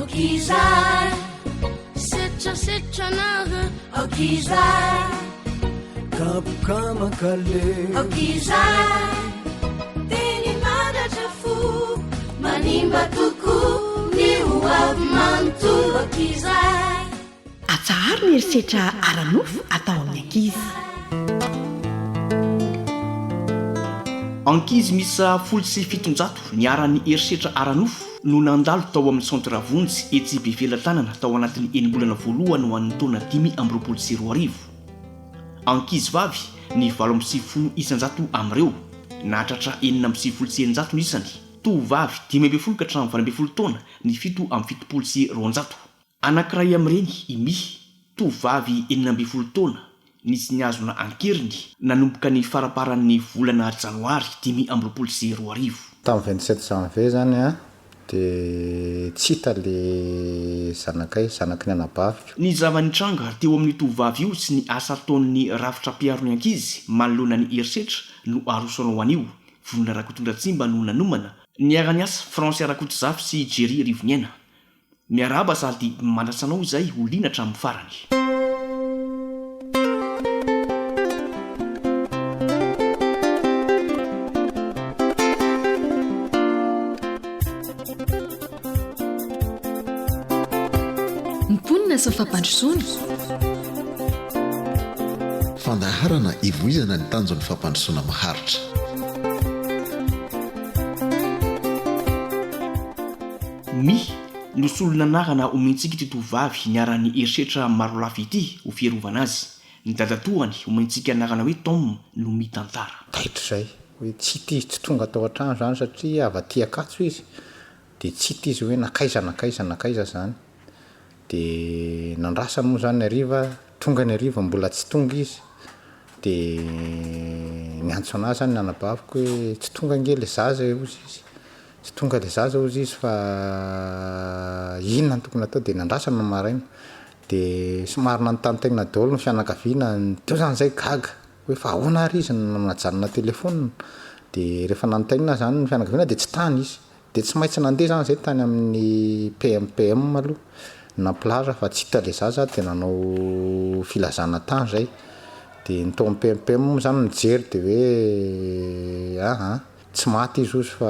okizay setrasetranaha okizay kapokamakale okizay teny manatra fo manimba toko ny hoavy manto okizay atsahary ny erisetra aranofo atao amin'ny ankizy. ankizy misy 17 ny aran'ny erisetra aranofo no nandalo tao amin'ny centre Vonjy etsy be velan-tanana tao anatin'ny enim-bolana voalohany ho an'ny taona 2024. ankizy vavy ny 7 isanjato amin'ireo nahatratra 9 isany, tovavy 12 ka hatramin'ny 20 taona ny 7 anankiray amin'ireny imy tovavy 9 taona nisy niazona ankeriny nanomboka ny faraparan'ny volana janoary 2024. tamin'ny 27 janvier zany a dia tsy hita le zanaky ny anabaviko. Ny zavanitranga teo amin'ny tovavy io sy ny asa ataon'ny rafitra mpiaro ny ankizy manoloana ny erisetra no arosona ho anio. Volona Rakotondratsimba no nanomana ny arany asa Fransy Rakototsafy sy Jerry Rivoniana. Miarahaba sady mandrasanao izay ho liana hatramin'ny farany. Mponina sa fampandrosoana fandaharana ivoizana ny tanjon'ny fampandrosoana maharitra. No solona narana omentsika ity tovavy niaran'ny erisetra maro lafy ity ho fierovana azy. Ny dadatohany omentsika narana hoe Tom no mitantara. Taitra zay hoe tsy ity tsy tonga tao an-trano zany satria avaty akatso izy dia tsy ity izy hoe nakaiza zany dia nandrasany moa zany ariva tonga ny ariva mbola tsy tonga izy dia niantso anazy zany nanabaviko hoe tsy tonga nge le zaza ozy izy tsy tonga le zaza ozy izy fa inona ny tokony atao dia nandrasany no maraina dia somary nanontanytegna daholo ny fianakaviana teo zany zay gaga hoe fa ahoana ary izy najanona telefona dia rehefa nanontaignina zany ny fianakaviana dia tsy tany izy dia tsy maintsy nandeha zany zay tany amin'ny PMPM aloha naplaza fa tsy hita le zaza dia nanao filazana tany zay dia nytao amin'ny PMPM zany nijery dia hoe tsy maty izy ozy fa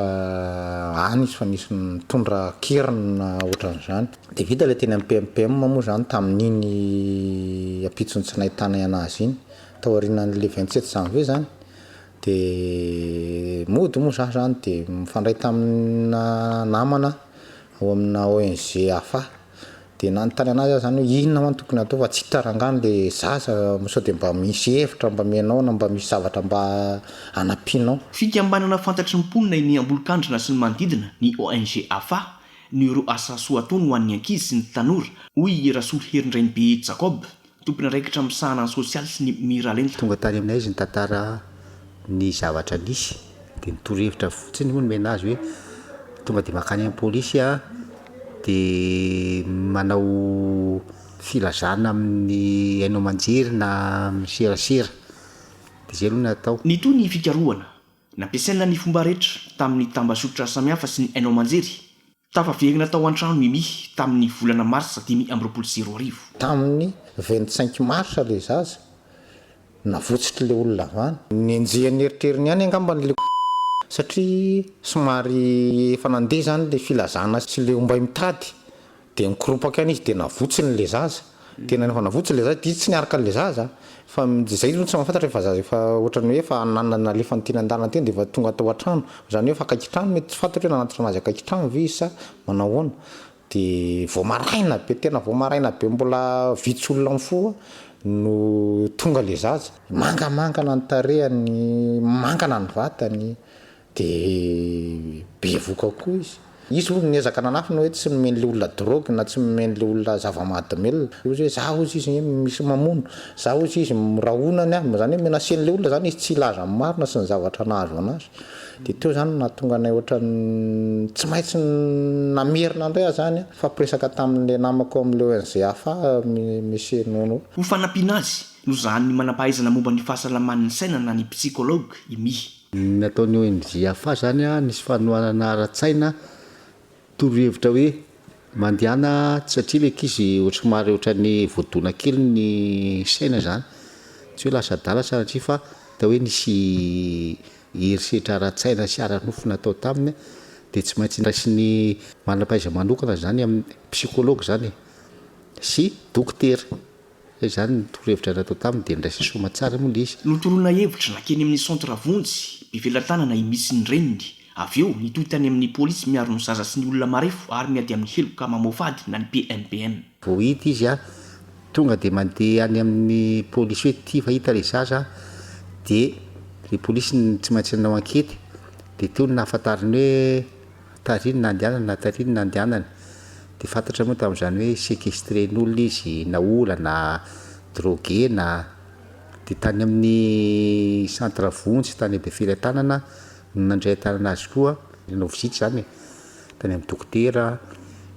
any izy fa nisy mitondra kirina ohatran'izany dia vita le teny amin'ny PMPM moa zany tamin'iny apitsony tsy nahitanay anazy iny tao aorianan'le 27 janvier zany dia mody moa zah zany dia mifandray tamina namana ao amina ONG AFA dia nanontany anazy zany hoe inona man tokony atao fa tsy hitarangany le zaza sao dia mba misy hevitra mba menao na mba misy zavatra mba anampianao. Fikambanana fantatry ny mponina ny ambolokandrina sy ny manodidina ny ONG AFA ny ireo asa soatoany ho an'ny ankizy sy ny tanora hoy Rasoly Herindrainy be Jacob tompony raikitra amin'ny sahanany sosialy sy ny miralenta. Tonga tany aminay izy nitantara ny zavatra nisy dia nitorohevitra fotsiny moa ny mena azy hoe tonga dia makany amin'ny polisy dia manao filazana amin'ny hainao manjery na miserasera dia zay aloha natao. Ny toy ny fikarohana nampiasaina ny fomba rehetra tamin'ny tambazotra samihafa sy ny hainao manjery tafaverina tao an-trano mimi tamin'ny volana marsa 2024. Tamin'ny 25 marsa le zaza navotsitra le olona avany nenjehan'ny eritreriny ihany angamban'le satria somary efa nandeha zany le filazana sy le ombay mitady dia nikorompaka ihany izy dia navotsiny le zaza tena efa navotsiny le zaza dia tsy niaraka le zaza fa zay tsy mahafantatra efa zaza efa ohatrany hoe efa nanana lefa nyteny andalana teny dia efa tonga tao an-trano zany hoe fa akaiky-trano mety tsy fantatra hoe nanatitra anazy akaiky-trano ve izy sa manao ahoana dia voamaraina be tena voamaraina be mbola vitsy olona mifoa no tonga le zaza mangamangana ny tarehany mangana ny vatany dia be voka koa izy aloha niezaka nanafina hoe tsy nomeny le olona drogue na tsy nomeny le olona zava-mahadomelona ozy hoe za ozy izy misy mamono za ozy izy mirahonany zany hoe menaseny le olona zany izy tsy ilaza amin'ny marina sy ny zavatra nahazo anazy dia teo zany nahatonga anay ohatrany tsy maintsy namerina indray zany fampiresaka tamin'le namako amin'le ONG AFA monsieur Nono ho fanampiana azy no zany manampahaizana momba ny fahasalaman'ny saina na ny psychologue imy nataony ONG AFA zany nisy fanohanana ara-tsaina torohevitra hoe mandehana satria le kizy ohatry ohatrany voadona kely ny saina zany tsy hoe lasa dala satria fa da hoe nisy herisetra ara-tsaina sy ara-nofo natao taminy dia tsy maintsy rasy ny manam-paiza manokana zany amin'ny psikôloga zany sy dokotera zay zany ny torohevitra natao taminy dia ndraisy somatsara moa le izy. Notoroana hevitra nakeny amin'ny centre Vonjy mpivelan-tanana misy ny reniny. Avy eo nitoy tany amin'ny polisy miaro ny zaza sy ny olona marefo ary miady amin'ny heloka mamofady na ny PNPN. Vao hita izy tonga dia mandeha any amin'ny polisy hoe tia fahita le zaza dia le polisy tsy maintsy nanao ankety dia teo ny nahafantariny hoe tariny nandehanana na tariny nandehanana dia fantatra moa tamin'izany hoe séquestren'olona izy na ola na drogué na dia tany amin'ny centre Vonjy tany Befilatanana nandray tanana azy koa nanao vizity zany tany amin'ny dokotera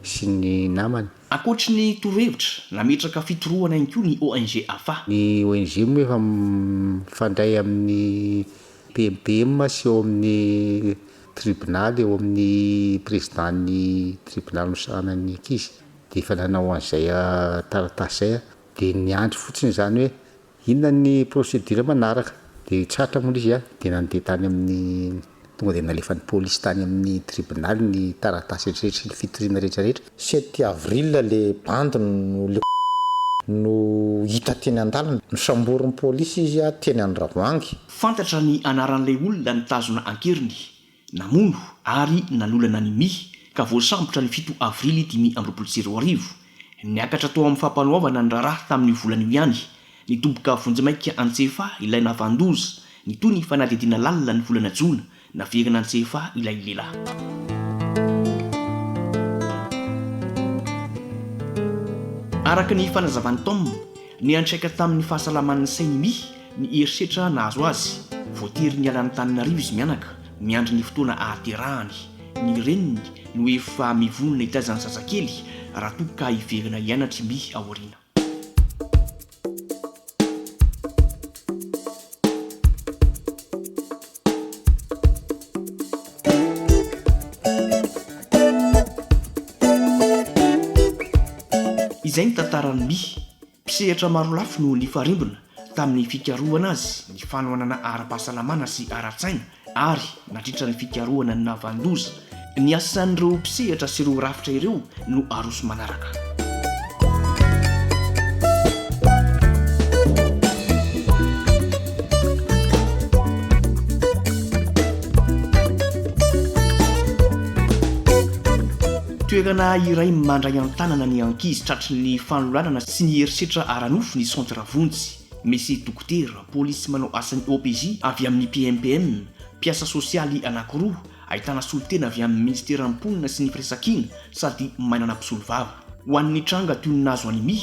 sy ny namany. Ankoatry ny torohevitra nametraka fitorohana ihany koa ny ONG AFA. Ny ONG moa efa mifandray amin'ny PMPM sy eo amin'ny tribunal eo amin'ny présidentny tribunal nosanany ankizy dia efa nanao an'izay taratasy zay dia niandry fotsiny zany hoe inona ny procédure manaraka dia tsatra moa izy dia nandeha tany amin'ny tonga dia nalefa ny polisy tany amin'ny tribunal ny taratasy rehetrarehetra sy ny fitoriana rehetrarehetra. 7 avril le bandy no hita teny an-dalana no samborin'ny polisy izy teny Andravoahangy. Fantatra ny anaran'ilay olona nitazona ankeriny namono ary nanolana ny mi ka voasambotra ny 7 avrily 2024 niakatra tao amin'ny fampanoavana ny raharaha tamin'ny volan'io ihany nitomboka vonjemaika antsefa ilay navandoza nitoy ny fanadidina lalina ny volana jona naverina antsefa ilay lehilahy. Araka ny fanazavany Tom ny antraika tamin'ny fahasalaman'ny sainy mi ny herisetra nahazo azy voatery ny alany Antananarivo izy mianaka miandry ny fotoana ahaterahany ny reniny no efa mivonona hitazany zazakely raha toa ka hiverina hianatry mi aoriana. Izay ny tantarany mi mpisehatra maro lafo no nifarimbona tamin'ny fikarohana azy ny fanohanana ara-pahasalamana sy ara-tsaina ary natritra ny fikarohana ny navandoza ny asan'ireo mpisehatra sy ireo rafitra ireo no aroso manaraka. Toerana iray mandray an-tanana ny ankizy tratry ny fanolanana sy ny herisetra aranofo ny centre Vonjy misy dokotera polisy manao asany OPJ avy amin'ny PMPM mpiasa sosialy anankiroa ahitana solitena avy amin'ny ministera mponina sy ny firesakiana sady mainana mpisolovava ho an'ny tranga toy ny nazo any mi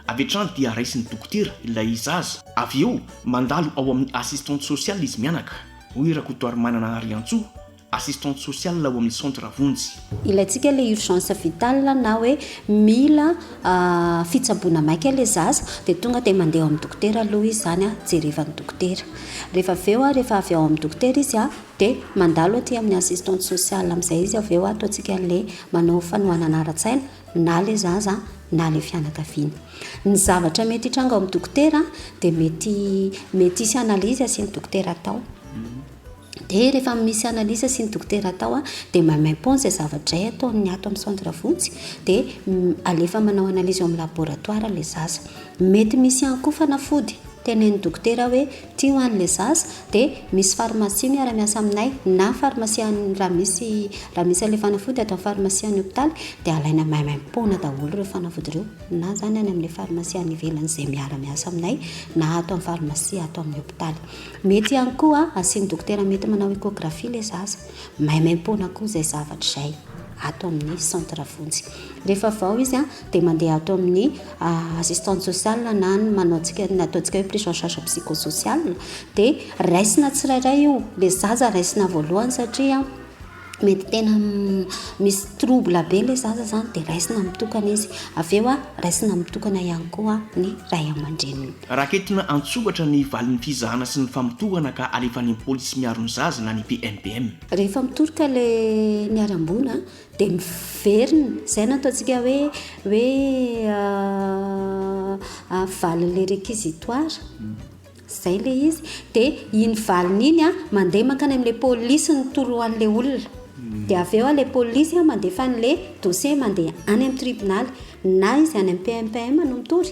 avy hatrany dia raisin'ny dokotera ilay zaza avy eo mandalo ao amin'ny assistante sociale izy mianaka hoy rakotoary manana Riantsoa assistante sociale ao amin'ny centre Vonjy. Ilaitsika le urgence vitale na hoe mila fitsaboana maika le zaza dia tonga dia mandeha ao amin'ny dokotera aloha izy zany jerevany dokotera rehefa avy ao amin'ny dokotera izy dia mandalo aty amin'ny assistante sociale amin'izay izy avy eo ataontsika le manao fanohanana ara-tsaina na le zaza na le fianakaviana. Ny zavatra mety hitranga ao amin'ny dokotera dia mety hisy analizy asian'ny dokotera atao dia rehefa misy analisa sy ny dokotera atao dia maimaimpony izay zavatra izay ataony ato amin'ny centre Vonjy dia alefa manao analizy ao amin'ny laboratoire le zaza. Mety misy ihany koa fanafody tenen'ny dokotera hoe tia ho an'le zaza dia misy farmasia miara-miasa aminay na farmasia raha misy ilay fanafody atao farmasia ny hôpitaly dia alaina maimaimpona daholo ireo fanafody ireo na zany any amin'ilay farmasia any ivelany izay miara-miasa aminay na atao amin'ny farmasia atao amin'ny hôpitaly. Mety ihany koa asian'ny dokotera mety manao échographie le zaza maimaimpona koa izay zavatra izay ato amin'ny centre Vonjy. Rehefa vao izy dia mandeha ato amin'ny assistante sociale na nataontsika hoe prise en charge psychosociale dia raisina tsirairay io le zaza raisina voalohany satria mety tena misy trouble be le zaza zany dia raisina mitokana izy avy eo a raisina mitokana ihany koa ny ray aman-dreniny raketina antsokatra ny valin'ny fizahana sy ny famitokana ka alefan'ny polisy miaro ny zaza na ny PNPM rehefa mitoroka le niarambona dia miverina izay nataontsika hoe valy le réquisitoire zay le izy dia iny valiny iny a mandeha makany amin'le polisy ny toroan'le olona dia avy eo a le polisy a mandefa n'le dossier mandeha any amin'ny tribunal na izy any amin'ny PMPM no mitory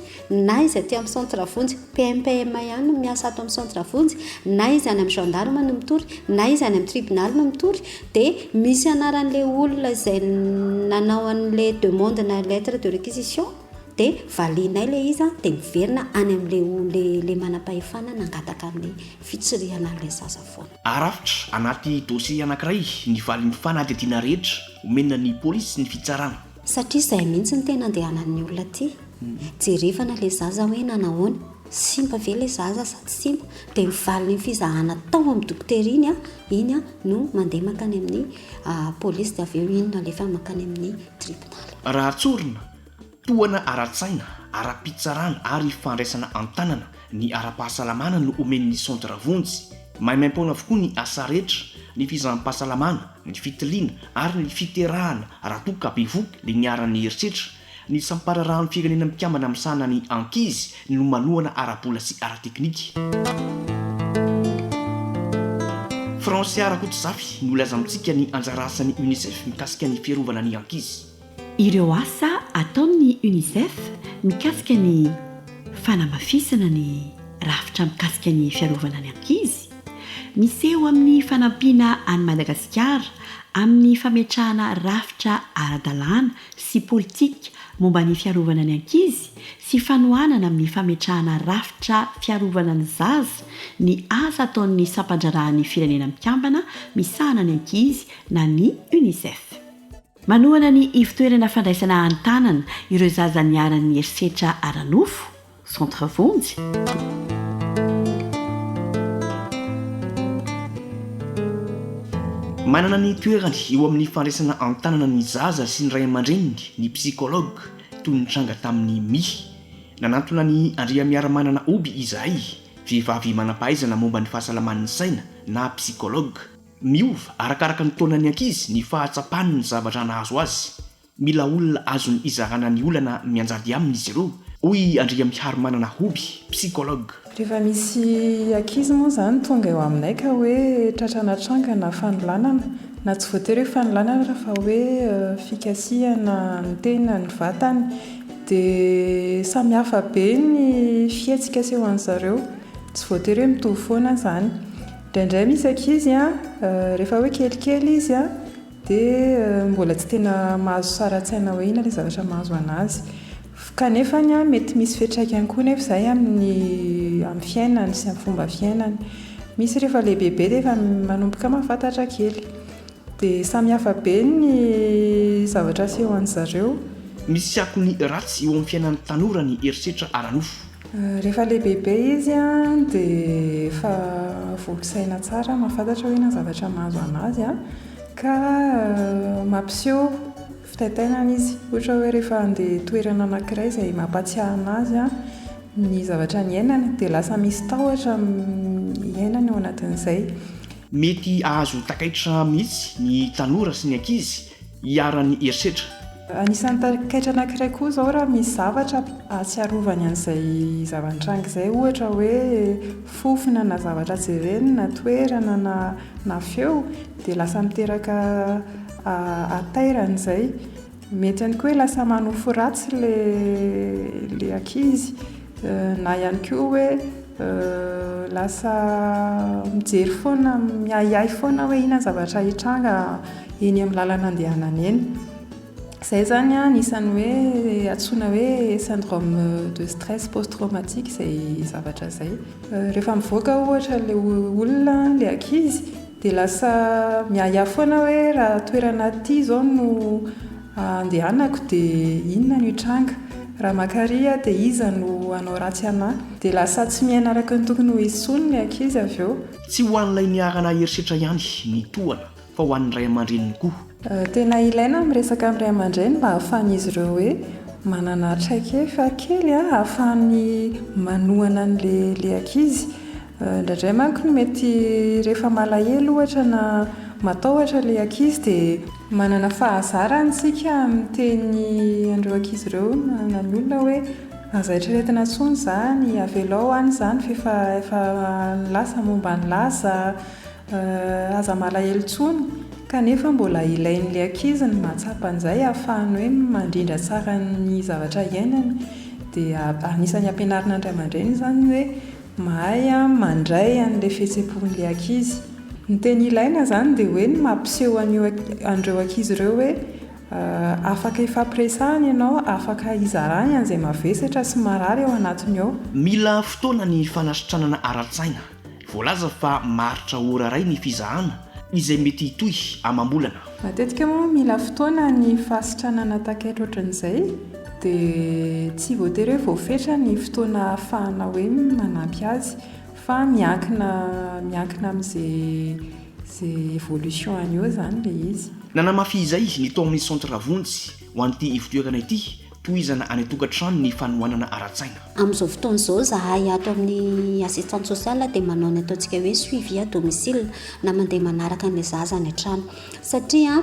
na izy aty amin'ny centre vonjy PMPM ihany no miasa ato amin'ny centre vonjy na izy any amin'ny gendarme no mitory na izy any amin'ny tribunal no mitory dia misy anaran'le olona izay nanao an'le demande na lettre de réquisition dia valinay le izy dia miverina any amin'le manam-pahefana nangataka amin'ny fitsiriana le zaza foana arafitra anaty dossier anankiray ny valin'ny fanadihadiana rehetra omena ny polisy ny fitsarana satria izay mihitsy ny tena andehanan'ny olona aty jerevana le zaza hoe nanahoana simba ve le zaza sady simba dia mivaliny fizahana tao amin'ny dokotera iny a no mandeha makany amin'ny polisy dia avy eo iny no alefa makany amin'ny tribunal raha tsorina tohana ara-tsaina ara-pitsarana ary fandraisana an-tanana ny ara-pahasalamana no omen'ny centre vonjy maimaimpona avokoa ny asa rehetra ny fizaham-pahasalamana ny fitiliana ary ny fiterahana raha toka bevoky le niaran'ny herisetra ny sampararahan'ny firenena mikambana misana ny ankizy no manohana ara-bola sy ara-teknika Français Arakotsafy nolaza amintsika ny anjara asan'ny UNICEF mikasika ny fiarovana ny ankizy ireo asa ataon'ny UNICEF mikasika ny fanamafisana ny rafitra mikasika ny fiarovana ny ankizy miseho amin'ny fanampiana any Madagasikara amin'ny fametrahana rafitra ara-dalàna sy politika momba ny fiarovana ny ankizy sy fanohanana amin'ny fametrahana rafitra fiarovana ny zaza ny asa ataon'ny sampandrarahan'ny firenena mikambana misahana ny ankizy na ny UNICEF manohana ny ivitoerana fandraisana an-tanana ireo zaza niaran'ny herisetra Aranofo centre vonjy manana ny toerany eo amin'ny fandraisana an-tanana ny zaza sy ny ray aman-dreniny ny psychologue toy ny tranga tamin'ny nanantona ny Andria Miaramanana Oby izahay vehivavy manam-pahaizana momba ny fahasalaman'ny saina na psychologue miova arakaraka ny taonany ankizy ny fahatsapany ny zavatra nahazo azy mila olona azony izarana ny olana mianjady aminy izy ireo hoy Andria Miaramanana Oby psychologue rehefa misy ankizy moa zany tonga eo aminay ka hoe tratrana tranga na fanolanana na tsy voatery hoe fanolanana fa hoe fikasiana ny tena ny vatany dia samihafa be ny fietsika seho an'zareo tsy voatery hoe mitovy foana zany indraindray misy ankizy rehefa hoe kelikely izy dia mbola tsy tena mahazo sara-tsaina hoe ina ilay zavatra mahazo anazy kanefa mety misy fiantraikany koa nefa izay amin'ny fiainany sy amin'ny fomba fiainany misy rehefa lehibe dia efa manomboka mahafantatra kely dia samihafa be ny zavatra seho an'zareo misy akony ratsy eo amin'ny fiainan'ny tanora ny herisetra Aranofo rehefa lehibe izy dia efa volo-saina tsara mahafantatra hoe ina zavatra mahazo anazy ka mampiseho fitaitainana izy ohatra hoe rehefa andeha toerana anankiray izay mampatsiahy anazy ny zavatra ny iainana dia lasa misy tahotra iainana eo anatin'izay mety ahazo takaitra mihitsy ny tanora sy ny ankizy hiaran'ny herisetra anisan'ny takaitra anankiray koa izao raha misy zavatra atsiarovany an'izay zava-nitranga izay ohatra hoe fofona na zavatra jerena na toerana na feo dia lasa miteraka atairana izay mety ihany koa hoe lasa manofo ratsy le ankizy na ihany koa hoe lasa mijery foana miahiahy foana hoe ina zavatra hitranga eny amin'ny lalana andehanana eny izay zany anisan'ny hoe antsoina hoe syndrome de stress post-traumatique izay zavatra izay rehefa mivoaka ohatra le olona le ankizy dia lasa miahiahy foana hoe raha toerana ty izao no andehanako dia inona no hitranga raha makaria dia iza no anao ratsy anahy dia lasa tsy miaina araka ny tokony ho izy tsony ny ankizy avy eo tsy ho an'ilay niarana herisetra ihany ny tohana fa ho an'ny ray aman-dreniny koa. Tena ilaina miresaka amin'ny ray aman-dreny mba hahafahan'izy ireo hoe manana traikefa kely ahafahany manohana n'le ankizy. Indraindray manko no mety rehefa malahelo ohatra na matahotra le ankizy dia manana fahazarany sika miteny andreo ankizy ireo na ny olona hoe aza eritreretina tsony zany avelao any zany fa efa lasa momba ny lasa aza malahelo tsony kanefa mbola ilain'le ankizy ny mahatsapa an'izay ahafahany hoe mandrindra tsara ny zavatra iainany dia anisany ampianarina andray aman-dreny zany hoe mahay mandray an'le fihetseham-pon'le ankizy. Ny teny ilaina zany dia hoe ny mampiseho andreo ankizy ireo hoe afaka ifampiresahana ianao, afaka izarany an'izay mavesatra sy marary ao anatiny ao. Mila fotoana ny fanasitranana ara-tsaina. Voalaza fa maritra ora ray ny fizahana izay mety hitohy amam-bolana. Matetika moa mila fotoana ny fasitranana takaitra ohatran'izay dia tsy voatery hoe voafetra ny fotoana ahafahana hoe manampy azy fa miankina amin'izay évolution any eo zany le izy. Nanamafy izay ny tao amin'ny centre Vonjy ho an'ity ivotoekana ity tohizana any tokantrano ny fanohanana ara-tsaina. Amin'izao fotoana izao zahay ato amin'ny assistante sociale dia manao ny ataontsika hoe suivi à domicile na mandeha manaraka ny zaza any an-trano satria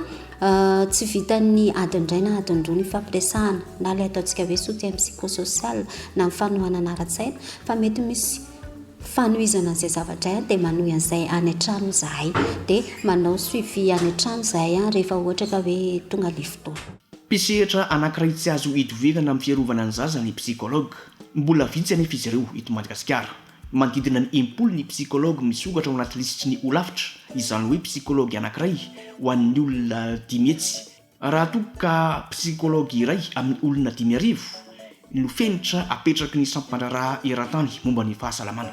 tsy vitan'ny adindray na adindroa ny fampiresahana na le ataontsika hoe soutien psychosocial na amin'ny fanohanana ara-tsaina fa mety misy fanohizana izay zavatra dia manohy an'izay any an-trano zahay dia manao suivi any an-trano zahay rehefa ohatra ka hoe tonga le fotoana. Mpisehatra anankiray tsy azo hitovegana amin'ny fiarovana ny zaza ny psychologue. Mbola vitsy anefa izy ireo eto Madagasikara. Manodidina ny 10 ny psychologue misokatra ao anaty lisitry ny olavitra izany hoe psychologue anankiray ho an'ny olona 10 hetsy. Raha toa ka psychologue iray amin'ny olona 10,000 no fenitra apetraky ny sampam-pandraraha eran-tany momba ny fahasalamana.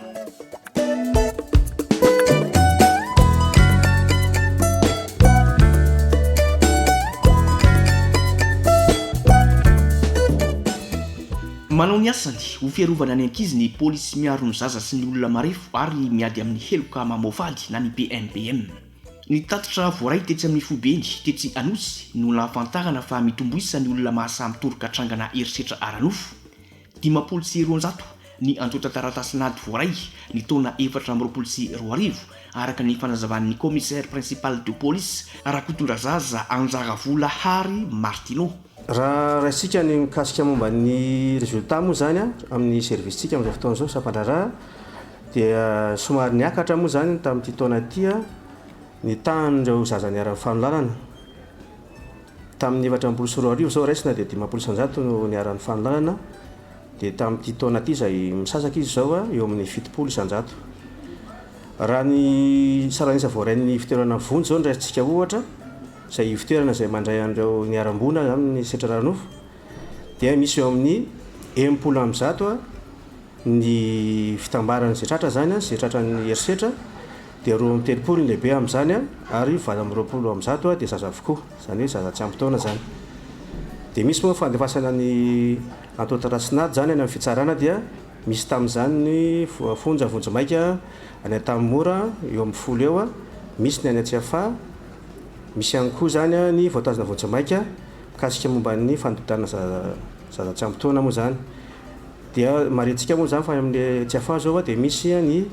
Manao ny asany ho fiarovana ny ankizy ny polisy miaro ny zaza sy ny olona marefo ary miady amin'ny heloka mamofaly na ny PMPM. Ny tatitra voaray tetsy amin'ny Fobeny tetsy Anosy no nahafantarana fa mitomboisa ny olona mahasamy toroka trangana herisetra ara-nofo. 520 ny antota taratasy nady voaray ny taona 420 araka ny fanazavan'ny commissaire principal de police Rakotondra zaza Anjara Vola Hary Martino. Raha raisika ny mikasika momba ny résultat moa zany amin'ny servicetsika amin'izao fotoana izao sampan-draharaha dia somary niakatra moa zany tamin'ity taona ity ny tahan'ireo zaza niara-ny fanolalana. Tamin'ny 420 zao raisina dia 500 no niara-ny fanolalana dia tamin'ity taona ity izay misasaka izy zao eo amin'ny 700. Raha ny saranisa voarain'ny fitoerana Vonjy zao ndraisitsika ohatra izay fitoerana izay mandray an'ireo niaram-bona amin'ny setra ara-nofo dia misy eo amin'ny 70% ny fitambarana izay tratra zany izay tratran'ny herisetra dia 30 ny lehibe amin'izany ary 20% dia zaza avokoa izany hoe zaza tsy ampy taona zany. Dia misy moa fandefasana ny antota-rasinady zany any amin'ny fitsarana dia misy tamin'izany ny fonja Vonjimaika any Antamora eo amin'ny 10 eo misy ny any Atsiafa misy ihany koa zany ny voatazana Vonjimaika mikasika momba ny fandodana zaza tsy ampy taona moa zany. Dia maritsika moa zany fa amin'le Atsiafa zao dia misy ny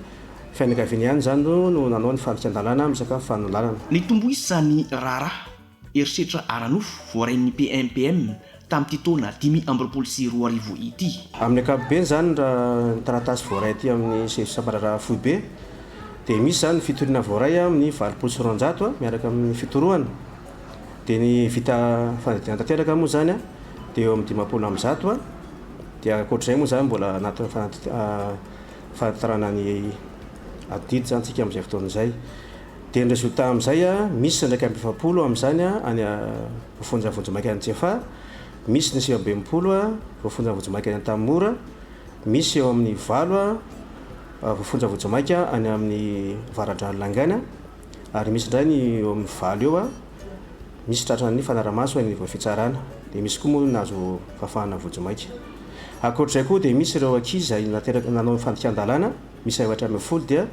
fianakaviany zany no nanao ny fandikan-dalàna amin'izaka fanolalana. Ny tomboisa ny raharaha herisetra ara-nofo voarain'ny PMPM tamin'ity taona 2022 ity. Amin'ny ankapobeny zany raha ny taratasy voaray ity amin'ny sampan-draharaha Foibe dia misy zany fitoriana voaray amin'ny 20% miaraka amin'ny fitorohana. Dia ny vita fanadinana tanteraka moa zany dia eo amin'ny 50%. Dia ankoatr'izay moa zany mbola anatin'ny fanatarana ny adidy zany tsika amin'izay fotoana izay. Dia ny résultat amin'izay misy ndraiky amin'ny 70 amin'izany any voafonja Vonjimaika any Atsiafa, misy ny 20 voafonja Vonjimaika any Antamora, misy eo amin'ny 20 voafonja Vonjimaika any amin'ny Varadrano Langana ary misy indray ny eo amin'ny 20 eo misy tratran'ny Fanaramaso any Voafitsarana. Dia misy koa moa nazo fafahana Vonjimaika. Ankoatr'izay koa dia misy ireo ankizy izay nanao ny fandikan-dalàna misy 710 dia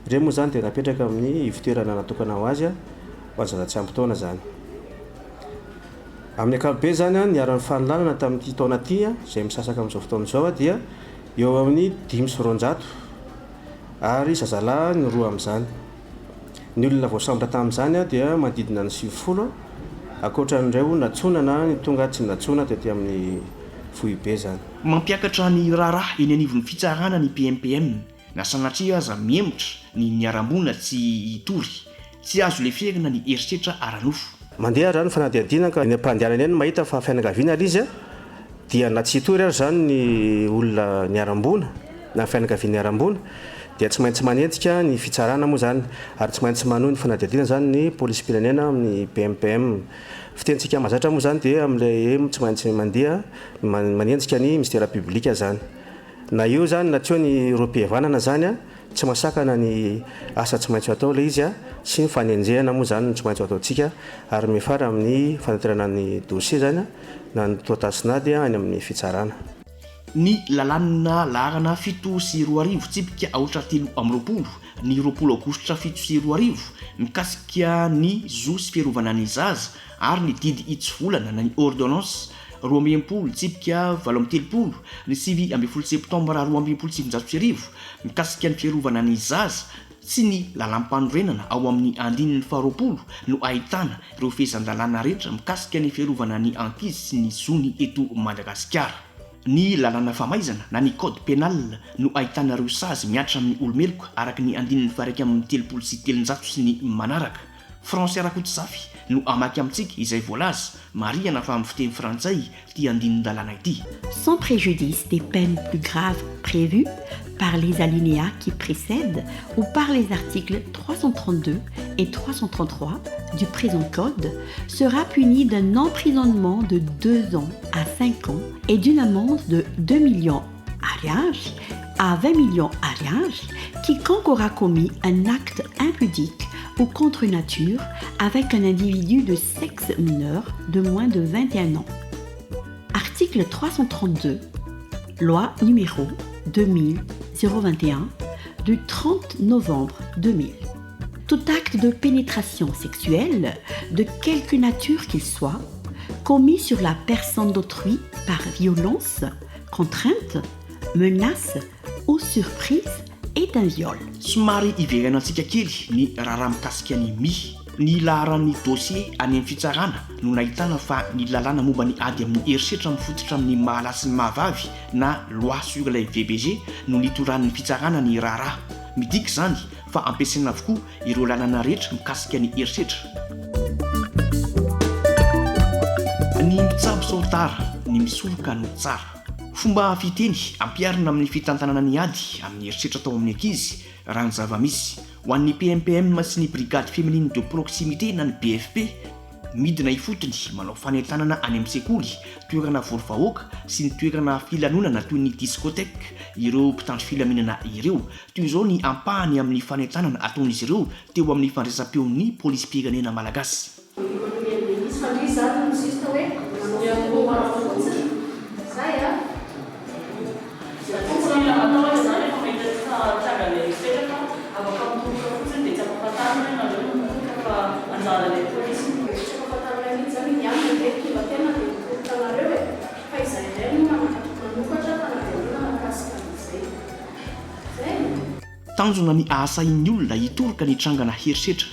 ireo moa zany dia napetraka amin'ny fitoerana natokana ho azy hoazatsy ampytaona zany amin'ny akabe zany a niaran'ny fanolanana tamin'ity taona ty a zay misasaka amin'izao fotaon'izao a dia eo amin'ny 500 ary zazalahy ny roa amin'izany ny olona voasambatra tamin'izany a dia manodidina ny 90 akoatran'ireo natsonana ny tonga tsy natsona tetỳ amin'ny foibe zany mampiakatra ny raharaha eny anivon'ny fitsarana ny PMPM na sanatria aza miemotra ny niarambona tsy hitory tsy azo le fiaigna ny eritreritra aranofo mandeha rano fanadihadiana ka ny ampandehanany eny mahita fa fianakaviana izy a dia na tsy hitory ary zany ny olona niarambona na fianakaviana niarambona dia tsy maintsy manentika ny fitsarana moa zany ary tsy maintsy manohy ny fanadihadiana zany ny polisy-pirenena amin'ny PMPM fitentsika mazatra moa zany dia amin'ilay tsy maintsy mandeha manenjika ny mistera publika zany na io zany na teo ny rom-pihavanana zany a tsy masakana ny asa tsy maintsy atao le izy a sy ny fanenjehana moa zany tsy maintsy ataontsika ary mifara amin'ny fanatirana ny dossier zany a na ny totasinady any amin'ny fitsarana ny lalanina laharana 7 sy 20 tsipika aotra 3 ny 20 aogositra 7 sy 20 mikasika ny zo sy fiarovana ny zaza ary ny didy itsovolana na ny ordonnance 20 tsipika 7 ny 9 septambra 2017 mikasika ny fiarovana ny zaza sy ny lalam-panorenana ao amin'ny andininy 20 no ahitana ireo fehezan-dalàna rehetra mikasika ny fiarovana ny ankizy sy ny zony eto Madagasikara ny lalàna famaizana na ny code pénal no ahitana ireo sazy miatra amin'ny olomeloka araka ny andininy faraiky amin'ny 30 sy 300 sy ny manaraka français rakotsafy no amaky amintsika izay voalaza mariana fa amin'ny fiteny frantsay ty andinin-dalàna ity sans préjudice des peines plus graves prévues par les alinéas qui précèdent ou par les articles 332 et 333 du présent code sera puni d'un emprisonnement de 2 ans à 5 ans et d'une amende de 2 millions ariage à 20 millions ariage quiconque aura commis un acte impudique ou contre nature avec un individu de sexe mineur de moins de 21 ans. Article 332, loi numéro 2000-021 du 30 novembre 2000. Tout acte de pénétration sexuelle, de quelque nature qu'il soit, commis sur la personne d'autrui par violence, contrainte, menace ou surprise est un viol. somary iverenantsika kely ny raharaha mikasika ny laharan'ny dossier any amin'ny fitsarana no nahitana fa ny lalàna momba ny ady amin'ny herisetra mifototra amin'ny mahalasy ny mahavavy na loi sur les VBG no nitoran'ny fitsarana ny raharaha midika zany fa ampiasaina avokoa ireo lalàna rehetra mikasika ny herisetra ny mitsabo saotara ny misoroka no tsara fomba fiteny ampiarina amin'ny fitantanana ny ady amin'ny herisetra tao amin'ny ankizy raha ny zava-misy ho an'ny PMPM sy ny brigade féminine de proximité na ny BFP midina ifotony manao fanentanana any amin'ny sekoly toerana vorovahoaka sy ny toerana filanonana toy ny discothèque ireo mpitandro filaminana ireo toy izao ny ampahany amin'ny fanentanana ataon'izy ireo teo amin'ny fandraisam-peon'ny polisy-pirenena malagasy tanjona ny ahasahin'ny olona hitoroka ny trangana herisetra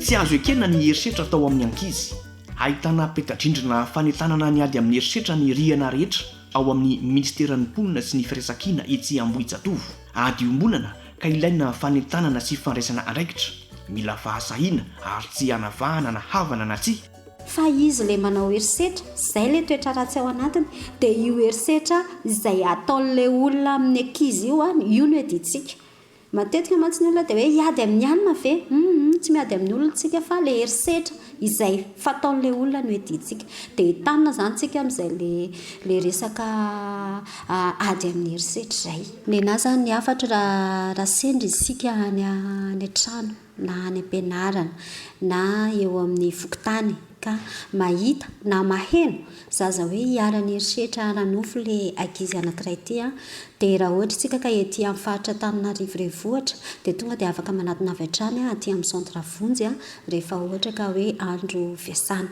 tsy azo ekena ny herisetra tao amin'ny ankizy ahitana petadrindrina fanentanana ny ady amin'ny herisetra ny riana rehetra ao amin'ny ministeran'ny mponina sy ny firaisan-kina etsy Ambohijatovo ady ombonana ka ilaina fanentanana sy fandraisana andraikitra mila fahasahiana ary tsy hanavahana na havana na tsy fa izy le manao herisetra zay le toetra ratsy ao anatiny dia io herisetra izay ataon'le olona amin'ny ankizy io io no editsika matetika mantsy ny olona dia hoe hiady amin'ny alina ve tsy miady amin'ny olona tsika fa le herisetra izay fataon'le olona no editsika dia tanina zany tsika amin'izay le resaka ady amin'ny herisetra zay nena zany ny afatra raha sendra isika any an-trano na any am-pianarana na eo amin'ny fokotany ka mahita na maheno zaza hoe hiarany erisetra ranofo le ankizy anankiray ty a dia raha ohatra tsika ka ety amin'ny faritra Antananarivo renivohitra dia tonga dia afaka manatona avy hatrany aty amin'ny centre Vonjy a rehefa ohatra ka hoe andro fiasana.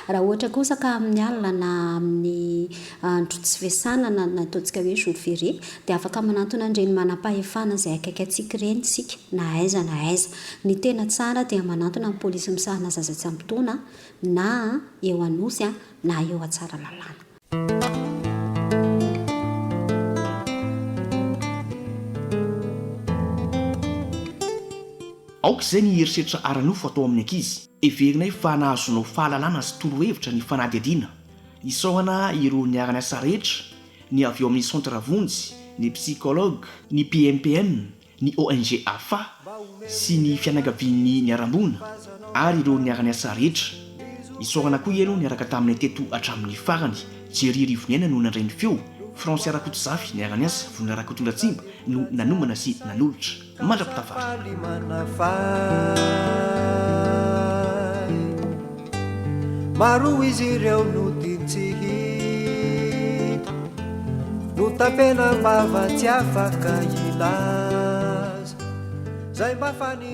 Raha ohatra kosa ka amin'ny alina na amin'ny andro tsy fiasana na ataontsika hoe jour férié dia afaka manatona an'ireny manam-pahefana izay akaiky antsika ireny tsika na aiza na aiza. Ny tena tsara dia manatona amin'ny polisy misahana zaza tsy ampitona na eo anosy a na eo atsara lalàna. aoka izay ny herisetra aranofo atao amin'ny ankizy everinay fa nahazonao fahalalàna sy torohevitra ny fanadihadiana isaohana ireo niarany asa rehetra ny avy eo amin'ny centre Vonjy, ny psychologue, ny PMPM, ny ONG AFA sy ny fianakavian'ny niarambona ary ireo niarany asa rehetra. Isaohana koa ianao niaraka taminay teto hatramin'ny farany Jerry Rivoniana no nandray ny feo, François Rakotomzafy niarany asa Vonina Rakotondratsimba no nanomana sy nanolotra. Mandrapitafary maro izy ireo no dintsihy no tapena mbava tsy afaka ilaza zay mafany